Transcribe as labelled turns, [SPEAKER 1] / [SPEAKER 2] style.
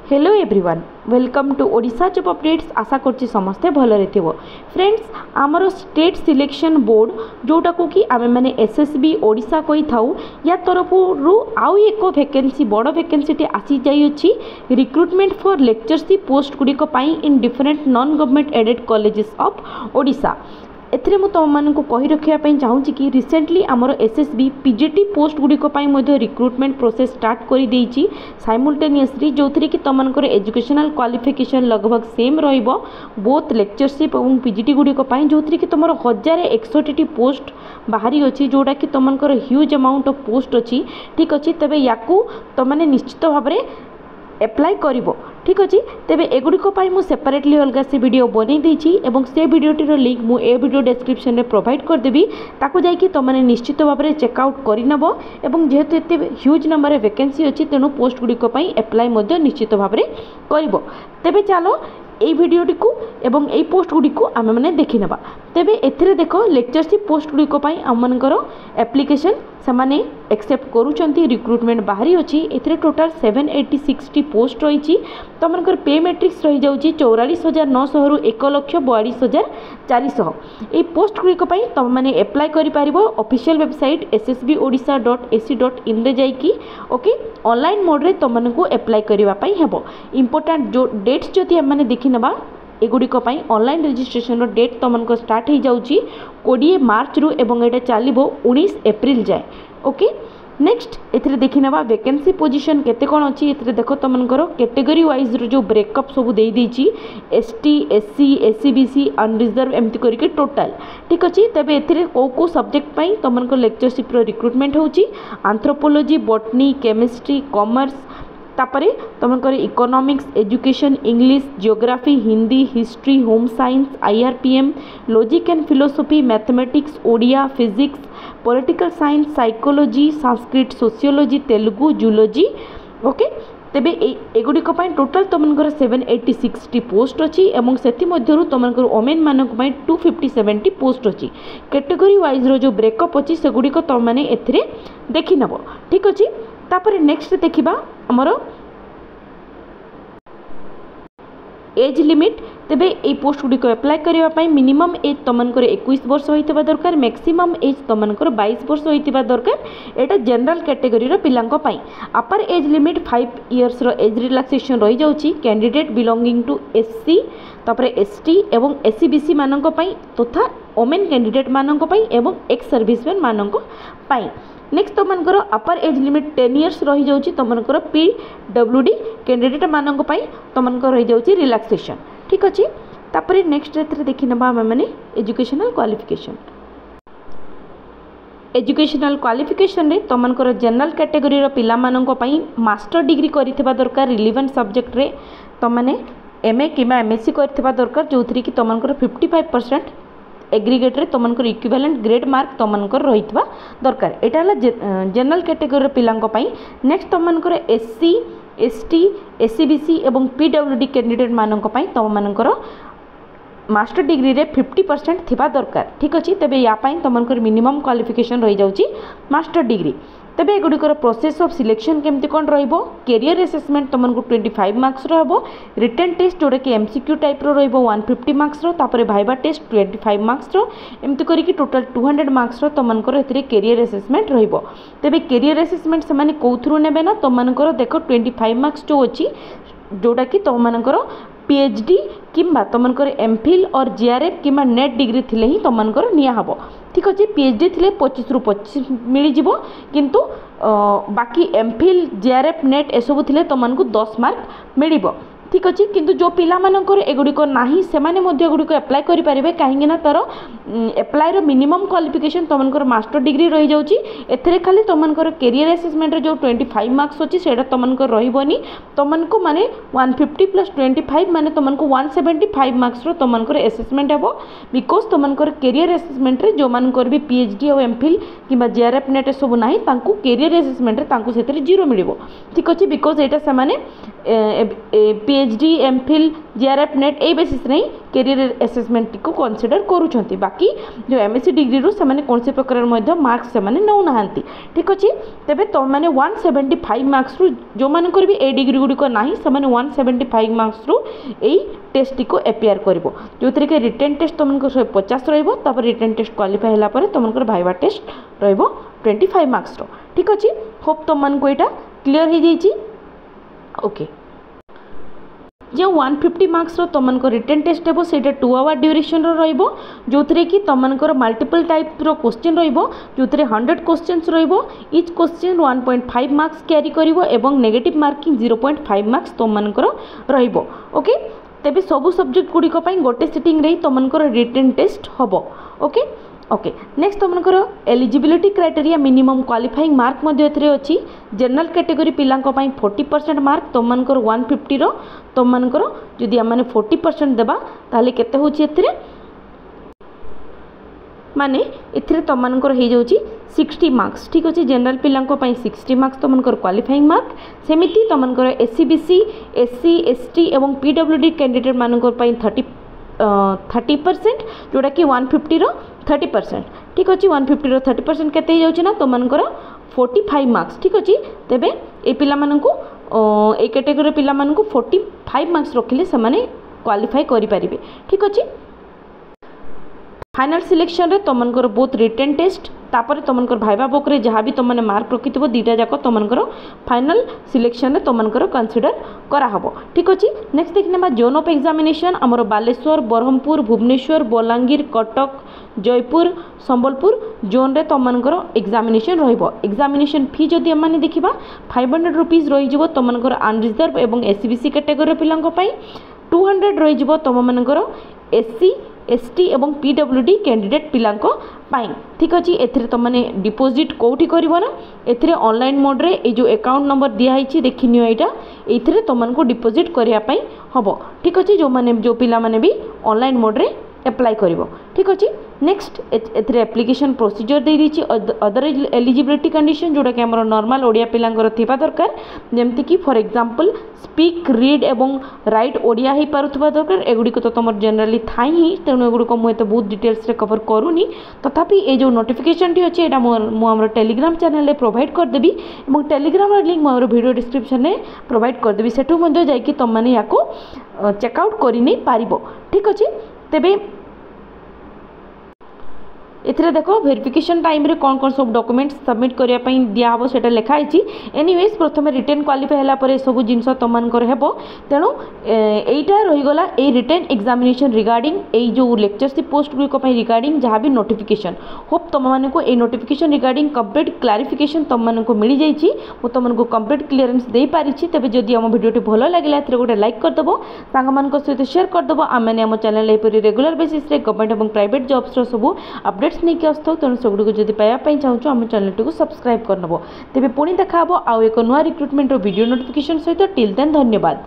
[SPEAKER 1] Hello everyone welcome to Odisha job updates. आशा करछि समस्ते भलरे थिबो। फ्रेंड्स आमर स्टेट सिलेक्शन बोर्ड जोटा को कि आमे माने एसएसबी ओडिशा कहि थाउ या तरफरु आउ एको वैकेंसी बड़ वैकेंसी आसी जाई अछि रिक्रुटमेंट फॉर लेक्चरशिप पोस्ट गुडी को पाई in different non government aided colleges of Odisha. एथिरे मु तुम मानक कहि रखिया पई चाहूची कि रिसेंटली आमर एसएसबी पीजीटी पोस्ट गुडी को पाई मध्ये रिक्रुटमेंट प्रोसेस स्टार्ट करि देइची साइमल्टेनियसली जोथरे कि तुम मानकर एजुकेशनल क्वालिफिकेशन लगभग सेम रहिबो बोथ लेक्चरशिप और पीजीटी गुडी को पाई जोथरे कि तुमर 1061 पोस्ट बाहरी अछि जोडा कि तुम मानकर ह्यूज अमाउंट ऑफ पोस्ट अछि। ठीक अछि तबे याकू तुम माने निश्चित भाबरे एप्लाई करिवो। ठीक अछि तेबे एगुडी को मु सेपरेटली अलग से वीडियो बनै देछि एवं से वीडियोटीर लिंक मु ए वीडियो डिस्क्रिप्शन में प्रोवाइड कर देबी ताको जाई कि तुम माने निश्चित भाव में चेकआउट करि नबो एवं जेहेतु एते ह्यूज नंबर रे वैकेंसी अछि तेनु पोस्ट गुडी को एप्लाई मध्ये निश्चित भाव में करिवो। तेबे चलो এই ভিডিওটি को एवं এই पोस्ट गुडी को आमे माने देखि नेबा। तेबे एथिरे देखो लेक्चरशिप पोस्ट गुडी को पई आमनकर एप्लिकेशन समाने एक्सेप्ट करूचंती रिक्रुटमेंट बाहरी अछि। एथिरे टोटल 786 पोस्ट रहिछि। तमनकर पे मैट्रिक्स रहि जाउछि 44900 रु 1,42,400। ए पोस्ट गुडी को पई तम माने अप्लाई करि पारिबो ऑफिशियल वेबसाइट ssbodisha.ac.in रे जाई कि ओके ऑनलाइन मोड रे तमनकु अप्लाई करिवा पई हेबो। इंपोर्टेंट जो डेट्स जति हम माने देखि नबा एगुड़िक ऑनलाइन रजिस्ट्रेशन डेट तुमको स्टार्ट हो जाऊँगी 20 मार्च रु एवं एटा चलो 19 एप्रिल जाए। ओके नेक्स्ट एथिरे देखि नबा वैकेंसी पोजीशन केते कोन अछि। एथिरे देखो तुमनकर कैटेगरी वाइज जो ब्रेकअप सब दे देछि एसटी एससी एससीबीसी अनरिजर्व एमती करके टोटल। ठीक अछि तबे एथिरे को सब्जेक्ट पई तुमनकर लेक्चरशिप रो रिक्रुटमेंट होछि एंथ्रोपोलॉजी बॉटनी केमिस्ट्री कॉमर्स तापरे तुमकर economics education English geography Hindi history home science IRPM logic and philosophy mathematics Odia physics political science psychology Sanskrit sociology Telugu zoology. Okay तेबे एगुड़िक टोटल तुमनकर 786 पोस्ट अच्छी एवं सेति मध्यरु तुमनकर ओमेन मानक 250 पोस्ट अच्छी। कैटेगरी वाइज रो जो ब्रेकअप अच्छी सेगुड़िक तुम माने एथिरे देखि नबो। ठीक अछि तापर नेक्स्ट देखिबा हमर एज लिमिट। तेबे ए पोस्ट गुडी को अप्लाई करिवा पई मिनिमम एज तुमनकर 21 वर्ष होइतबा दरकार मैक्सिमम एज तुमनकर 22 वर्ष होइतबा दरकार। एटा जनरल कैटेगरी रो पिलांको पई अपर एज लिमिट 5 इयर्स रो एज रिलैक्सेशन रहि जाउची कैंडिडेट बिलोंगिंग टू एससी तापर एसटी एवं एससीबीसी माननको पई तथा वोमेन कैंडिडेट माननको पई एवं एक्स सर्विसमैन माननको पई। नेक्स्ट तुमनकर अपर एज लिमिट 10 इयर्स रहि जाउची तुमनकर पीडब्ल्यूडी कैंडिडेट माननको पई तुमनकर रहि जाउची रिलैक्सेशन। ठीक अछि तापर नेक्स्ट एथरे देखि नबा माने एजुकेशनल क्वालिफिकेशन। एजुकेशनल क्वालिफिकेशन रे तुमनकर जनरल कैटेगरी रो पिला माननको पई मास्टर डिग्री करिथिबा दरकार रिलेवेंट सब्जेक्ट रे तुमने एमए किबा एमएससी करिथिबा दरकार जोथरी कि तुमनकर 55% एग्रीगेट रे तुमनकर इक्विवेलेंट ग्रेड मार्क तुमनकर रहितबा दरकार। एटा हला जनरल कैटेगरी रो पिलांको पई। नेक्स्ट तुमनकर एससी एसटी एससीबीसी एवं पीडब्ल्यूडी कैंडिडेट माननको पई तुमनकर मास्टर डिग्री रे 50% थिबा दरकार। ठीक अछि तबे या पई तुमनकर मिनिमम क्वालिफिकेशन रहि जाउची मास्टर डिग्री। तबे एगुड़िकर प्रोसेस ऑफ सिलेक्शन केमती कौन रहिबो कैरियर असेसमेंट तुमको 25 मार्क्स रहबो रिटन टेस्ट जोड़ा कि एमसीक्यू टाइप रो रहिबो 150 मार्क्स रो तापरे भाइबा टेस्ट 25 मार्क्स रो एमती करिकि टोटल 200 मार्क्स रो तुमनकर एथिरे कैरियर असेसमेंट रहिबो। तबे कैरियर असेसमेंट से माने कोथुरु नेबे ना तुमनकर देखो 25 मार्क्स जो अछि जोड़ा कि तुमनकर पीएचडी किंबा तुमनकर एमफिल और जेआरएफ किंबा नेट डिग्री थिले ही तुमनकर निया हबो। ठीक अछि पीएचडी थिले 25 रु 25 मिली जिवो किंतु बाकी एमफिल जेआरएफ नेट एसबु थिले तुमनको 10 मार्क मिलिबो। ठीक अच्छे किंतु जो पिला मानकर एगुड़िक नाही सेमाने मध्ये एगुड़िक अप्लाई करि परिबे काहेकि ना तार अप्लाई रो मिनिमम क्वालिफिकेशन तुमनकर मास्टर डिग्री रहि जाउची। एथरे खाली तुमनकर कैरियर असेसमेंट रे जो 25 मार्क्स अछि सेटा तुमनकर रहिबोनी तुमनको माने 150 प्लस 25 माने तुमनको 175 मार्क्स रो तुमनकर असेसमेंट हेबो बिकॉज तुमनकर कैरियर असेसमेंट रे जो मानकर भी पीएचडी और एमफिल किबा जेआरएफ नेट सब नाही तांकू कैरियर असेसमेंट रे तांकू सेतरे 0 मिलिबो। ठीक अछि because Etah सेमाने PhD MPhil JRF net A basis नहीं कैरियर असेसमेंट को कंसीडर करूछंती बाकी जो MSc डिग्री रू से कौन से प्रकार मार्क्स से नौ ना ठीक अच्छे तेरे तुम मैंने 175 मार्क्स रू जो मान भी ए डिग्री गुड़िक ना से 175 मार्क्स रू यही टेस्ट को एपियर कर जो थी कि रिटेन टेस्ट तुम 150 रहा रिटेन टेस्ट क्वालिफाई है तुम भाइवा टेस्ट र25 मार्क्स रो ठीक अच्छे होप तुमको यहाँ क्लीयर हो जाइए ओके जो 150 मार्क्स रो तुमको रिटेन टेस्ट हे से 2 आवर ड्यूरेशन रो जो कि तुमको मल्टीपल टाइप रो क्वेश्चन रो 100 क्वेश्चंस रो इच क्वेश्चन 1.5 मार्क्स कैरी करिवो एवं नेगेटिव मार्किंग 0.5 मार्क्स तुमको रहिबो ओके तेबे सबु सब्जेक्ट गुड़िक गोटे सिटिंग रे तुमको रिटेन टेस्ट हम ओके ओके नेक्स्ट तुमको eligibility criteria minimum qualifying mark अच्छी जनरल कैटेगरी पिला 40% मार्क तुमको 150 रो तुमको जदि आम 40% देबा ताले केते होची एथिरे माने एथिरे तुमको हो जाउची 60 मार्क्स ठीक अच्छे जनरल पिला 60 मार्क्स तुमको क्वालिफाइंग मार्क सेमिति तुमको SC BC SC ST एवं PWD कैंडिडेट मानक 30% जोटा कि 150 रो 30% ठीक अच्छे 150 रो 30% केते जाउची ना तुमको 45 मार्क्स ठीक अच्छे तेबे ए पिला मानकु ए कैटेगरी पिला मानकु 45 मार्क्स रखिले से माने क्वालिफाई करि परिबे ठीक अच्छे फाइनल सिलेक्शन रे तुमको बहुत रिटेन टेस्ट तापर तुमको भाइबा बुक रे जहाँ भी तुमने मार्क रखिथो दीटा जाक तुमको फाइनल सिलेक्शन रे तुमको कंसीडर करा हबो ठीक अच्छे नेक्स्ट देखने जोन ऑफ एग्जामिनेशन आमर बालेश्वर बरहमपुर भुवनेश्वर बलांगीर कटक जयपुर संबलपुर जोन रे तुमको एग्जामिनेशन रहिबो एग्जामिनेशन फी जदि आम देखा 500 रुपीज रही तुमको अनरिजर्व एवं SC BC कैटेगरी पिला 200 रही तुम मानकर SC ST एवं PWD कैंडिडेट पिलांको पाई ठीक अच्छे एथिरे तुमने डिपोजिट कौटी करना एथिरे ऑनलाइन मोड रे ए जो अकाउंट नंबर दिखाई देखनी यहाँ ये तुमको डिपोजिट करने हम ठीक अच्छे जो मैंने जो पिला माने भी ऑनलाइन मोड रे अप्लाई करिवो ठीक अच्छे नेक्स्ट एथिरे एप्लिकेशन प्रोसीजर दे दीची अदर एलिजिबिलिटी कंडीशन जोड़ा कि आमर नॉर्मल ओडिया पिलांगर थिबा दरकार जेमति कि फॉर एग्जांपल स्पीक रीड एवं राइट ओडिया ही पारुथबा दरकार एगुडी तो तुम जनरली थाई ही तेणु एगुडी को मुझे बहुत डिटेल्स रे कवर करूनी तथापि ये जो नोटिफिकेशन टी अच्छे यहाँ मुझे टेलीग्राम चैनल प्रोवाइड करदेवी और टेलीग्राम लिंक मुझे वीडियो डिस्क्रिप्शन में प्रोवाइड करदेवी सेठू मध्य जाइए तुमने यहाँ चेकआउट कर नहीं पारिबो ठीक अच्छे तेबे एथिरे देखो वेरिफिकेशन टाइम रे कौन कौन सब डॉक्यूमेंट्स सबमिट करिया पई दिया हबो सेटा लिखाई छी एनीवेज प्रथमे रिटेन क्वालिफाई हला परे सब जिंस तमनकर हेबो तेणु एटा रही गला ए रिटेन एग्जामिनेशन रिगार्डिंग ए जो लेक्चरशिप पोस्ट गुलिक पई रिगार्डिंग जहाँ भी नोटिफिकेशन होप तुम मानक ए नोटिफिकेशन रिगार्डिंग कंप्लीट क्लारिफिकेशन तुम मानक मिल जाइए मु तुमको कंप्लीट क्लीयरेंस दे पारिछि तेबे जदि आम वीडियोटी भलो लागिला एथिरे गोटे लाइक करदेबो सांग मानक सहित शेयर करदेबो आमे आम चैनल एपरि रेगुलर बेसिस रे गवर्नमेंट और प्राइवेट जॉब्स रो सब अपडेट्स नहीं आसो तेणु सेगुड़ी जब पाइबापी चाहूँ आम चैनल टी सब्सक्राइब करनब तेज पुणी देखा आउ एक नुआ रिक्रुटमेंट वीडियो नोटिफिकेशन सहित टिल देन धन्यवाद।